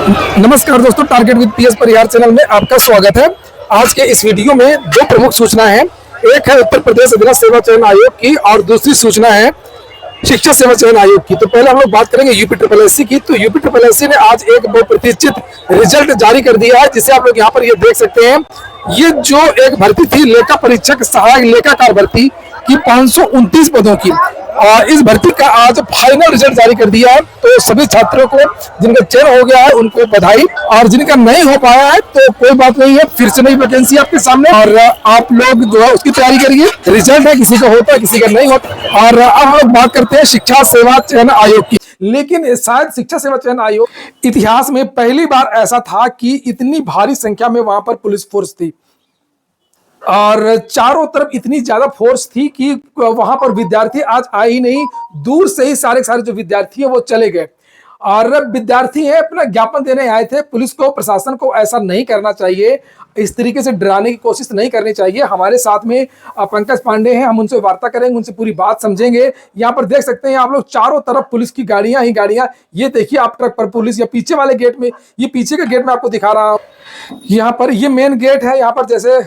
नमस्कार दोस्तों, target with PS Parihar channel में आपका स्वागत है। आज के इस वीडियो में दो प्रमुख सूचना है। एक है उत्तर प्रदेश अधीनस्थ सेवा चयन आयोग की और दूसरी सूचना है शिक्षा सेवा चयन आयोग की। तो पहले हम लोग बात करेंगे यूपी ट्रिपल एससी की। तो यूपी ट्रिपल एससी ने आज एक बहुप्रतीक्षित रिजल्ट जारी कर दिया है, जिसे आप लोग यहाँ पर ये देख सकते हैं। ये जो एक भर्ती थी लेखा परीक्षक सहायक लेखाकार भर्ती की 529 पदों की, और इस भर्ती का आज फाइनल रिजल्ट जारी कर दिया है। तो सभी छात्रों को जिनका चयन हो गया है उनको बधाई, और जिनका नहीं हो पाया है तो कोई बात नहीं है, फिर से नई वैकेंसी आपके सामने और आप लोग जो है उसकी तैयारी करिए। रिजल्ट है, किसी का होता है किसी का नहीं होता। और अब हम लोग बात करते हैं शिक्षा सेवा चयन आयोग की। लेकिन शायद शिक्षा सेवा चयन आयोग इतिहास में पहली बार ऐसा था कि इतनी भारी संख्या में वहां पर पुलिस फोर्स थी और चारों तरफ इतनी ज्यादा फोर्स थी कि वहां पर विद्यार्थी आज आए ही नहीं, दूर से ही सारे जो विद्यार्थी है वो चले गए। और विद्यार्थी है अपना ज्ञापन देने आए थे। पुलिस को, प्रशासन को ऐसा नहीं करना चाहिए, इस तरीके से डराने की कोशिश नहीं करनी चाहिए। हमारे साथ में पंकज पांडे हैं, हम उनसे वार्ता करेंगे, उनसे पूरी बात समझेंगे। यहाँ पर देख सकते हैं आप लोग, चारों तरफ पुलिस की गाड़ियां ही गाड़ियां। ये देखिए आप ट्रक पर पुलिस, या पीछे वाले गेट में, ये पीछे का गेट में आपको दिखा रहा हूँ। यहाँ पर ये मेन गेट है। यहाँ पर जैसे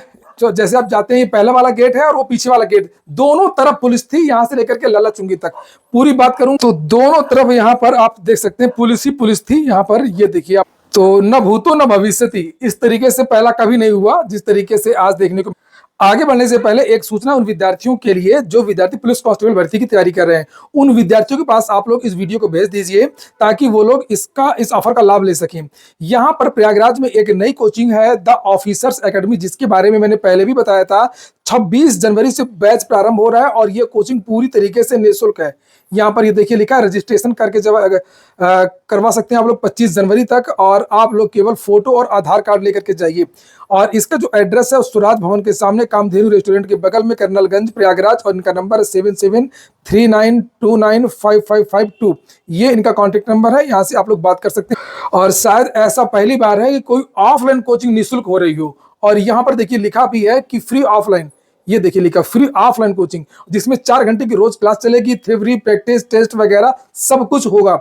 आप जाते हैं, ये पहला वाला गेट है और वो पीछे वाला गेट, दोनों तरफ पुलिस थी, यहां से लेकर के लल्ला चुंगी तक। पूरी बात करूं तो दोनों तरफ यहाँ पर आप देख सकते हैं पुलिस ही पुलिस थी। यहाँ पर ये देखिए आप, तो न भूतो न भविष्यति, इस तरीके से पहला कभी नहीं हुआ जिस तरीके से आज देखने को। आगे बढ़ने से पहले एक सूचना उन विद्यार्थियों के लिए जो विद्यार्थी पुलिस कांस्टेबल भर्ती की तैयारी कर रहे हैं। उन विद्यार्थियों के पास आप लोग इस वीडियो को भेज दीजिए ताकि वो लोग इस ऑफर का लाभ ले सकें। यहाँ पर प्रयागराज में एक नई कोचिंग है, द ऑफिसर्स एकेडमी, जिसके बारे में मैंने पहले भी बताया था। 26 जनवरी से बैच प्रारंभ हो रहा है और ये कोचिंग पूरी तरीके से निःशुल्क है। यहाँ पर ये देखिए लिखा है, रजिस्ट्रेशन करके जब करवा सकते हैं आप लोग 25 जनवरी तक, और आप लोग केवल फोटो और आधार कार्ड लेकर के जाइए। और इसका जो एड्रेस है स्वराज भवन के सामने, कामधेनु रेस्टोरेंट के बगल में, कर्नलगंज, प्रयागराज, और इनका नंबर है 7739295552। ये इनका कॉन्टेक्ट नंबर है, यहाँ से आप लोग बात कर सकते हैं। और शायद ऐसा पहली बार है कि कोई ऑफलाइन कोचिंग निःशुल्क हो रही हो। और यहाँ पर देखिए लिखा भी है कि फ्री ऑफलाइन, ये देखिए लिखा फ्री ऑफलाइन कोचिंग, जिसमें 4 घंटे की रोज क्लास चलेगी, थ्योरी, प्रैक्टिस, टेस्ट वगैरह सब कुछ होगा।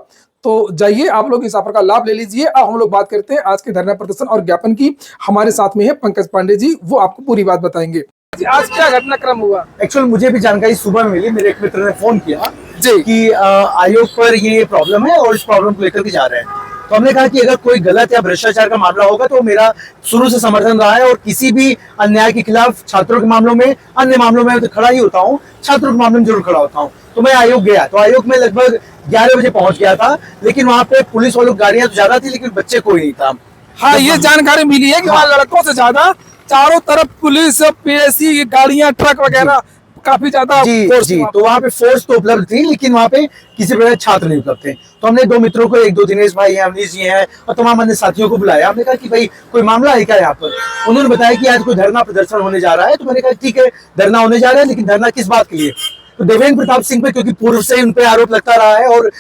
तो जाइए आप लोग इस ऑफर का लाभ ले लीजिए। अब हम लोग बात करते हैं आज के धरना प्रदर्शन और ज्ञापन की। हमारे साथ में है पंकज पांडे जी, वो आपको पूरी बात बताएंगे। आज क्या घटनाक्रम हुआ? एक्चुअल मुझे भी जानकारी सुबह में मिली, मेरे एक मित्र ने फोन किया जी कि आयोग पर ये प्रॉब्लम है और इस प्रॉब्लम को लेकर के जा रहे हैं। तो हमने कहा कि अगर कोई गलत या भ्रष्टाचार का मामला होगा तो मेरा शुरू से समर्थन रहा है, और किसी भी अन्याय के खिलाफ, छात्रों के मामलों में, अन्य मामलों में तो खड़ा ही होता हूँ, छात्रों के मामले में जरूर खड़ा होता हूँ। तो मैं आयोग गया, तो आयोग में लगभग 11 बजे पहुंच गया था, लेकिन वहां पे पुलिस वालों गाड़ियां तो ज्यादा थी लेकिन बच्चे कोई नहीं था। हाँ, ये जानकारी मिली है कि वहाँ लड़कों से ज्यादा चारों तरफ पुलिस, पीएससी गाड़ियां, ट्रक वगैरह काफी ज्यादा जी। तो वहाँ पे फोर्स तो उपलब्ध थी, लेकिन वहाँ पे किसी प्रकार छात्र नहीं उपलब्ध थे। तो हमने 2 मित्रों को, एक दो दिनेश भाई हैं, अवनीश जी हैं, और तमाम अन्य साथियों को बुलाया। हमने कहा कि भाई कोई मामला है क्या यहाँ पर? उन्होंने बताया कि आज कोई धरना प्रदर्शन होने जा रहा है। तो मैंने कहा ठीक है, धरना होने जा रहा है, लेकिन धरना किस बात के लिए? तो देवेंद्र प्रताप सिंह पे, क्योंकि पूर्व से उन पे आरोप लगता रहा है, और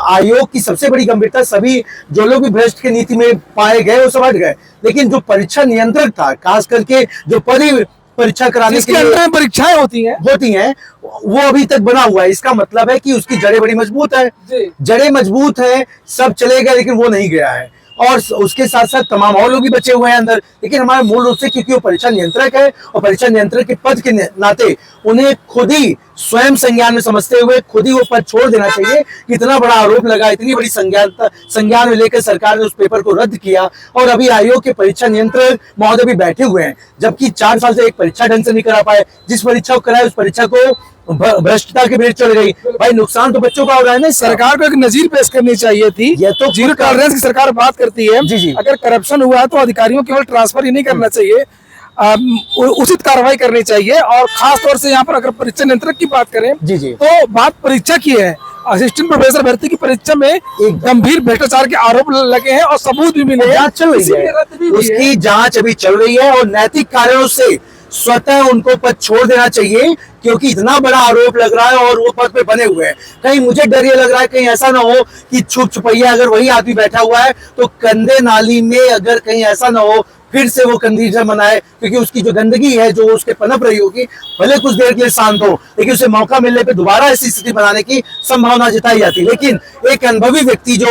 आयोग की सबसे बड़ी गंभीरता, सभी जो लोग भी भ्रष्ट की नीति में पाए गए वो सब हट गए, लेकिन जो परीक्षा नियंत्रक था, खास करके जो परीक्षा कराने के लिए परीक्षाएं होती हैं, वो अभी तक बना हुआ है। इसका मतलब है कि उसकी जड़ें बड़ी मजबूत है, जड़ें मजबूत है, सब चले गए, लेकिन वो नहीं गया है। और उसके साथ साथ तमाम और लोग भी बचे हुए हैं अंदर। लेकिन हमारे मूल रूप से, क्योंकि वो परीक्षा नियंत्रक है, और परीक्षा नियंत्रक के पद के नाते उन्हें खुद ही स्वयं संज्ञान में समझते हुए खुद ही वो पद छोड़ देना चाहिए। इतना बड़ा आरोप लगा, इतनी बड़ी संज्ञान में लेकर सरकार ने उस पेपर को रद्द किया, और अभी आयोग के परीक्षा नियंत्रक महोदय भी बैठे हुए हैं, जबकि 4 साल से एक परीक्षा ढंग से नहीं करा पाए। जिस परीक्षा को कराए उस परीक्षा को भ्रष्टता के बीच चल गई। भाई नुकसान तो बच्चों का हो रहा है ना। सरकार को एक नजीर पेश करनी चाहिए थी। ये तो जीरो टॉलरेंस की सरकार बात करती है। जी। अगर करप्शन हुआ है तो अधिकारियों केवल ट्रांसफर ही नहीं करना चाहिए, उचित कार्रवाई करनी चाहिए। और खास तौर से यहाँ पर अगर परीक्षा नियंत्रक की बात करें तो बात परीक्षा की है। असिस्टेंट प्रोफेसर भर्ती की परीक्षा में एक गंभीर भ्रष्टाचार के आरोप लगे हैं और सबूत भी मिले हैं। जांच चल रही है, उसकी जांच अभी चल रही है, और नैतिक कारणों से स्वतः उनको पद छोड़ देना चाहिए, क्योंकि इतना बड़ा आरोप लग रहा है और वो पद पे बने हुए हैं। कहीं मुझे डर ये लग रहा है कहीं ऐसा ना हो कि छुप छुपैया अगर वही आदमी बैठा हुआ है तो कंधे नाली में अगर कहीं ऐसा ना हो फिर से वो कंडीशन बनाए, क्योंकि उसकी जो गंदगी है जो उसके पनप रही होगी भले कुछ देर के लिए शांत हो, लेकिन उसे मौका मिलने पे दोबारा ऐसी स्थिति बनाने की संभावना जताई जाती है। लेकिन एक अनुभवी व्यक्ति जो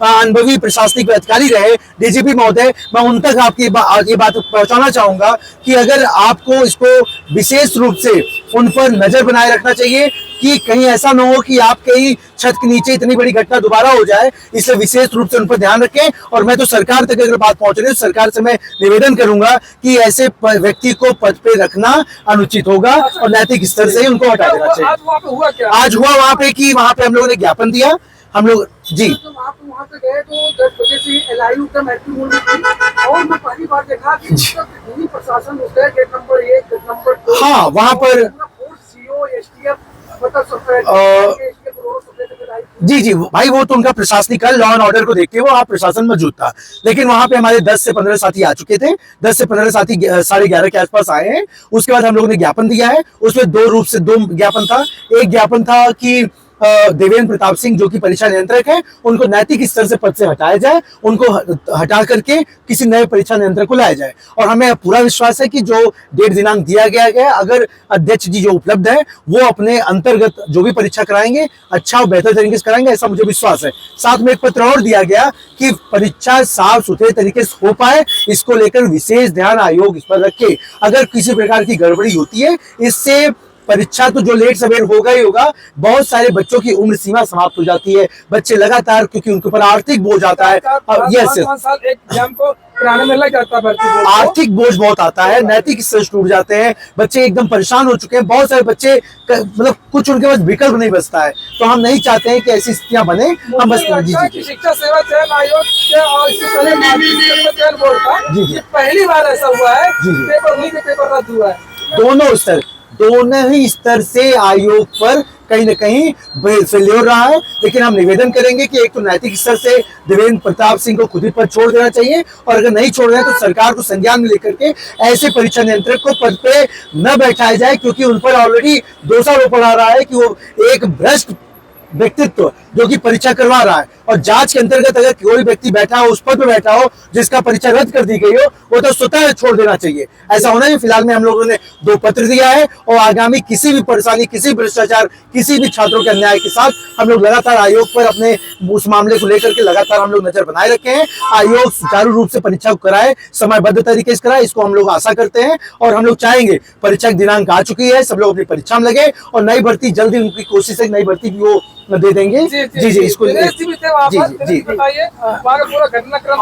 अनुभवी प्रशासनिक अधिकारी रहे डीजीपी महोदय, मैं उन तक आपकी ये बात पहुंचाना चाहूंगा कि अगर आपको इसको विशेष रूप से उन पर नजर बनाए रखना चाहिए कि कहीं ऐसा ना हो कि आप कहीं छत के नीचे इतनी बड़ी घटना दोबारा हो जाए, इसलिए विशेष रूप से उन पर ध्यान रखें। और मैं तो सरकार तक अगर बात पहुंच रही है, सरकार से मैं निवेदन करूंगा कि ऐसे व्यक्ति को पद पे रखना अनुचित होगा और नैतिक स्तर से ही उनको हटा देना चाहिए। आज वहाँ पे हुआ क्या? आज हुआ वहाँ पे कि वहाँ पे हम लोगों ने ज्ञापन दिया, हम लोग जी आप वहाँ पे गए तो 10 बजे से LIU का मैट्रिक मूड थी और मैं पहली बार देखा कि भूमि प्रशासन उसका गेट नंबर 1 गेट नंबर 2 हाँ वहाँ पर CO STF जी जी भाई, वो तो उनका प्रशासनिक लॉ एंड ऑर्डर को देखते हुए वहाँ प्रशासन मौजूद था, लेकिन वहाँ पे हमारे 10 से 15 साथी आ चुके थे। 10 से 15 साथी 11:30 के आसपास आए हैं। उसके बाद हम लोगों ने ज्ञापन दिया है, उसमें दो ज्ञापन था। एक ज्ञापन था कि देवेंद्र प्रताप सिंह जो कि परीक्षा नियंत्रक है उनको नैतिक स्तर से पद से हटाया जाए, उनको हटा करके किसी नए परीक्षा नियंत्रक को लाया जाए। और हमें पूरा विश्वास है कि जो डेट दिनांक दिया गया है, अगर अध्यक्ष जी जो उपलब्ध है वो अपने अंतर्गत जो भी परीक्षा कराएंगे अच्छा और बेहतर तरीके से कराएंगे, ऐसा मुझे विश्वास है। साथ में एक पत्र और दिया गया कि परीक्षा साफ सुथरे तरीके से हो पाए, इसको लेकर विशेष ध्यान आयोग इस पर रखे। अगर किसी प्रकार की गड़बड़ी होती है, इससे परीक्षा तो जो लेट सवेर होगा ही होगा, बहुत सारे बच्चों की उम्र सीमा समाप्त हो जाती है। बच्चे लगातार, क्योंकि उनके ऊपर आर्थिक बोझ आता है, यस एक एग्जाम को कराने में लग जाता है, आर्थिक बोझ बहुत आता है, नैतिक स्तर टूट जाते हैं, बच्चे एकदम परेशान हो चुके हैं। बहुत सारे बच्चे मतलब कुछ उनके पास विकल्प नहीं बचता है, तो हम नहीं चाहते हैं कि ऐसी स्थितियां बने। हम बस जी शिक्षा सेवा चयन आयोग के और इससे पहले माध्यमिक चयन बोर्ड का जी पहली बार ऐसा हुआ है जी पेपर रद्द हुआ है। दोनों ही स्तर से आयोग पर कहीं न कहीं फेल्योर रहा है। लेकिन हम निवेदन करेंगे कि एक तो नैतिक स्तर से देवेंद्र प्रताप सिंह को खुद ही पद छोड़ देना चाहिए, और अगर नहीं छोड़ रहे हैं तो सरकार को संज्ञान में लेकर के ऐसे परीक्षा नियंत्रक को पद पे न बैठाया जाए, क्योंकि उन पर ऑलरेडी दोषारोपण आ रहा है कि वो एक भ्रष्ट व्यक्तित्व जो कि परीक्षा करवा रहा है। और जांच के अंतर्गत अगर कोई व्यक्ति बैठा हो, उस पद पे बैठा हो जिसका परीक्षा रद्द कर दी गई हो, वो तो स्वतः छोड़ देना चाहिए। ऐसा होना है। फिलहाल में हम लोगों ने 2 पत्र दिया है और आगामी किसी भी परेशानी, किसी भ्रष्टाचार, किसी भी छात्रों के अन्याय के साथ हम लोग लगातार आयोग पर अपने उस मामले को लेकर के लगातार हम लोग नजर बनाए रखे हैं। आयोग सुचारू रूप से परीक्षा को कराए, समयबद्ध तरीके से कराए, इसको हम लोग आशा करते हैं। और हम लोग चाहेंगे, परीक्षा की दिनांक आ चुकी है, सब लोग अपनी परीक्षा में लगे और नई भर्ती जल्दी, उनकी कोशिश है नई भर्ती भी वो दे देंगे। जी इसको जी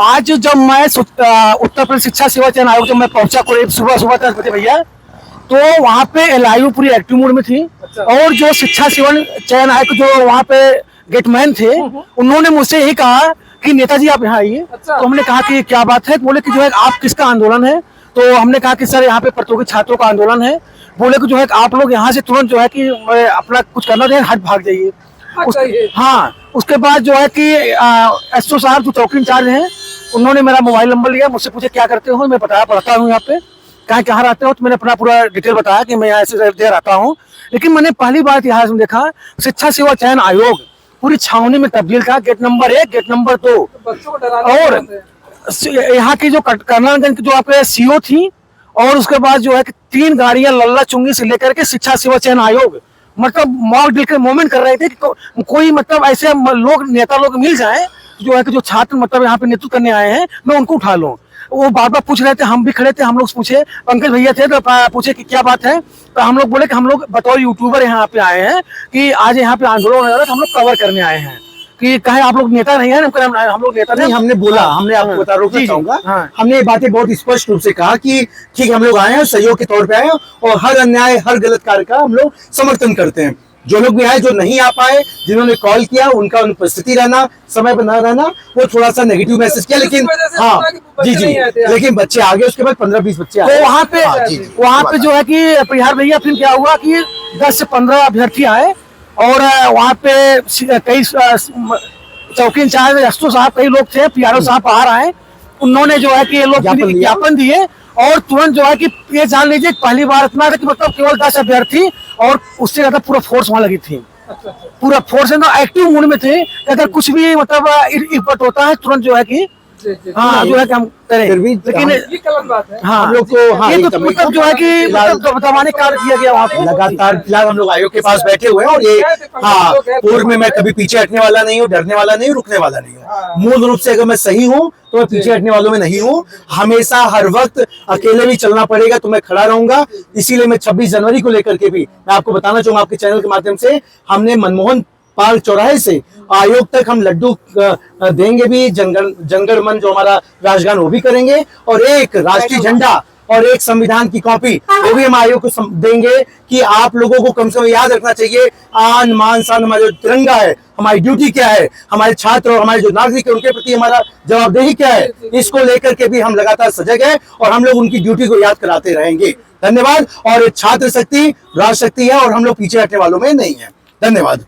आज जब मैं उत्तर प्रदेश शिक्षा सेवा चयन आयोग जब मैं पहुंचा सुबह 10 बजे भैया, तो वहाँ पे LIU पूरी एक्टिव मोड में थी। और जो शिक्षा सेवा चयन आयोग जो वहाँ पे गेटमैन थे, उन्होंने मुझसे यही कहा कि नेताजी आप यहाँ आइए। तो हमने कहा कि क्या बात है? बोले कि जो है आप किसका आंदोलन है? तो हमने कहा कि सर यहाँ पे प्रतियोगी छात्रों का आंदोलन है। बोले कि जो है आप लोग यहाँ से तुरंत जो है कि अपना कुछ करना है, हट भाग जाइए। हाँ, उसके बाद जो है कि SO साहब जो चौकी इंचार्ज हैं, उन्होंने मेरा मोबाइल नंबर लिया, मुझसे पूछे क्या करते हो। मैं बताया पढ़ता हूँ यहाँ पे, कहाँ रहते हो, तो मैंने अपना पूरा डिटेल बताया कि मैं यहाँ ऐसे रहता हूँ। लेकिन मैंने पहली बार इतिहास में देखा शिक्षा सेवा चयन आयोग पूरी छावनी में तब्दील था, गेट नंबर 1 गेट नंबर 2। और यहाँ की जो करनालगंज की जो आपके CO थी, और उसके बाद जो है कि 3 गाड़ियां लल्ला चुंगी से लेकर के शिक्षा सेवा चयन आयोग मतलब मॉक ड्रिल के मूवमेंट कर रहे थे कि कोई मतलब ऐसे लोग, नेता लोग मिल जाए जो है कि जो छात्र मतलब यहाँ पे नेतृत्व करने आए हैं, मैं उनको उठा लूं। वो बार बार पूछ रहे थे, हम भी खड़े थे, हम लोग पूछे, पंकज भैया थे तो पूछे कि क्या बात है। तो हम लोग बोले कि हम लोग बतौर यूट्यूबर यहाँ पे आए हैं कि आज यहाँ पे आंदोलन हो रहा है, तो हम लोग कवर करने आए हैं कि कहे आप लोग नेता नहीं है। हम लोग नेता नहीं, हमने बोला, हमने आपको बता रोकना चाहूंगा, हमने ये बातें बहुत स्पष्ट रूप से कहा कि ठीक हम लोग आए हैं, सहयोग के तौर पे आए हैं और हर अन्याय, हर गलत कार्य का हम लोग समर्थन करते हैं। जो लोग भी आए, जो नहीं आ पाए, जिन्होंने कॉल किया, उनका अनुपस्थिति रहना, समय पर न रहना, वो थोड़ा सा नेगेटिव मैसेज किया। लेकिन हाँ जी लेकिन बच्चे आ गए, उसके बाद 15-20 बच्चे आए। तो वहाँ पे जो है कि बिहार भैया फिर क्या हुआ कि 10 से 15 अभ्यर्थी आए और वहाँ पे कई चौकी इंचार्ज SO साहब, कई लोग थे, PRO साहब बाहर आए, उन्होंने जो है कि ये लोग ज्ञापन दिए और तुरंत जो है कि ये जान लीजिए पहली बार इतना था कि मतलब केवल 10 अभ्यर्थी और उससे ज्यादा पूरा फोर्स वहां लगी थी, पूरा फोर्स एकदम एक्टिव मूड में थे कि अगर कुछ भी मतलब इफर्ट होता है तुरंत जो है कि हाँ जो है कि हम करें, फिर भी लेकिन ये गलत बात है। हाँ हम लोग को हाँ ये ये तो मतलब जो है कि मतलब दबाने का कार्य किया गया वहाँ पे। लगातार फिलहाल हम लोग आयोग के पास बैठे हुए हैं और ये हाँ पूर्व में मैं कभी पीछे हटने वाला नहीं हूँ, डरने वाला नहीं हूँ, रुकने वाला नहीं हूँ। मूल रूप से अगर मैं सही हूँ तो मैं पीछे हटने वालों में नहीं हूँ। हमेशा हर वक्त अकेले भी चलना पड़ेगा तो मैं खड़ा रहूंगा। इसीलिए मैं 26 जनवरी को लेकर के भी मैं आपको बताना चाहूंगा आपके चैनल के माध्यम से, हमने मनमोहन पार्क चौराहे से आयोग तक हम लड्डू देंगे भी, जनगण मन जो हमारा राष्ट्रगान वो भी करेंगे और एक राष्ट्रीय झंडा और एक संविधान की कॉपी वो भी हम आयोग को देंगे कि आप लोगों को कम से कम याद रखना चाहिए आन मान शान हमारा जो तिरंगा है, हमारी ड्यूटी क्या है, हमारे छात्र और हमारे जो नागरिक है उनके प्रति हमारा जवाबदेही क्या है, इसको लेकर के भी हम लगातार सजग है और हम लोग उनकी ड्यूटी को याद कराते रहेंगे। धन्यवाद। और छात्र शक्ति राष्ट्र शक्ति है और हम लोग पीछे हटने वालों में नहीं है। धन्यवाद।